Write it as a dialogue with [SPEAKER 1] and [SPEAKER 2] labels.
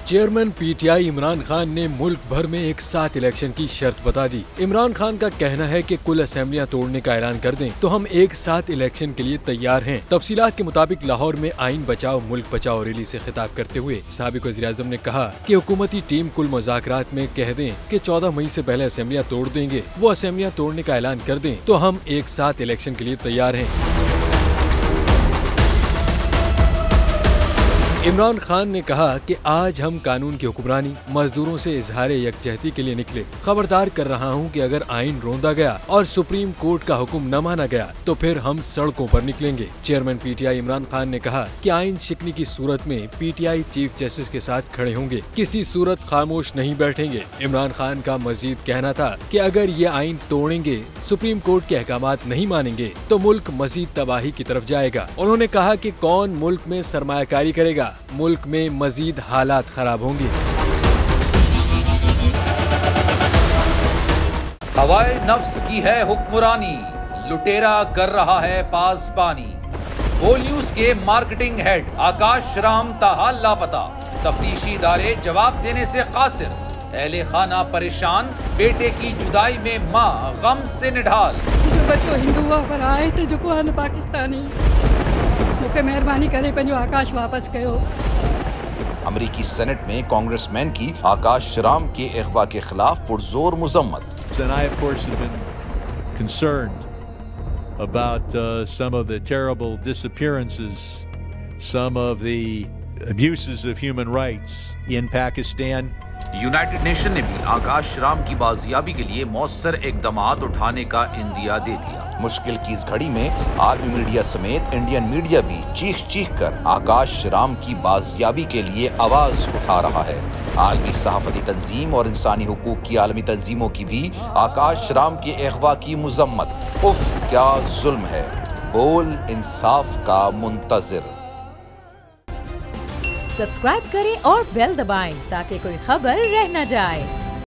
[SPEAKER 1] Chairman PTI Imran Khan ने मुल्क भर में एक साथ इलेक्शन की शर्त बता दी। इमरान खान का कहना है कि कुल असेंबलियां तोड़ने का ऐलान कर दें तो हम एक साथ इलेक्शन के लिए तैयार हैं। तफसीलात के मुताबिक लाहौर में आइन बचाओ मुल्क बचाओ रैली से खिताब करते हुए साबिक वज़ीर-ए-आज़म ने कहा कि हुकूमती टीम कुल मुज़ाकरात में कह दें कि 14 मई से पहले असेंबलियां तोड़ देंगे, वो असेंबलियां तोड़ने का ऐलान कर दें तो हम एक साथ इलेक्शन के लिए तैयार हैं। इमरान खान ने कहा कि आज हम कानून की हुक्मरानी मजदूरों से इजहार यकजहती के लिए निकले। खबरदार कर रहा हूं कि अगर आइन रोंदा गया और सुप्रीम कोर्ट का हुक्म न माना गया तो फिर हम सड़कों पर निकलेंगे। चेयरमैन पीटीआई इमरान खान ने कहा कि आइन शिकनी की सूरत में पीटीआई चीफ जस्टिस के साथ खड़े होंगे, किसी सूरत खामोश नहीं बैठेंगे। इमरान खान का मजीद कहना था कि अगर ये आइन तोड़ेंगे, सुप्रीम कोर्ट के अहकामात नहीं मानेंगे तो मुल्क मजीद तबाही की तरफ जाएगा। उन्होंने कहा कि कौन मुल्क में सरमायाकारी करेगा, मुल्क में मजीद हालात खराब होंगे।
[SPEAKER 2] हवाए नफ्स की है हुक्मरानी, लुटेरा कर रहा है पासबानी। बोल न्यूज के मार्केटिंग हेड आकाश राम ताहा लापता, तफ्तीशी इदारे जवाब देने से कासिर। अहले खाना परेशान, बेटे की जुदाई में माँ गम से निढाल।
[SPEAKER 3] बच्चों हिंदू पर आए थे जो पाकिस्तानी, मुझे मेहरबानी करे पंहिंजो आकाश वापस कयो।
[SPEAKER 2] अमरीकी सेनेट में कांग्रेसमैन की आकाश राम के अगवा के खिलाफ पुरजोर मुजम्मत।
[SPEAKER 4] And I, of course, have been concerned about some of the terrible disappearances, some of the abuses of human rights in Pakistan.
[SPEAKER 2] United nation ने भी आकाश राम की बाजियाबी के लिए मौसर इकदामात उठाने का इंदिया दे दिया। मुश्किल की इस घड़ी में आर्मी मीडिया समेत इंडियन मीडिया भी चीख चीख कर आकाश राम की बाजियाबी के लिए आवाज उठा रहा है। आलमी सहाफती तंजीम और इंसानी हुकूक की आलमी तंजीमों की भी आकाश राम के अगवा की मुजम्मत। उफ क्या जुल्म है, बोल इंसाफ का मुंतजिर।
[SPEAKER 5] सब्सक्राइब करें और बेल दबाएं ताकि कोई खबर रह न जाए।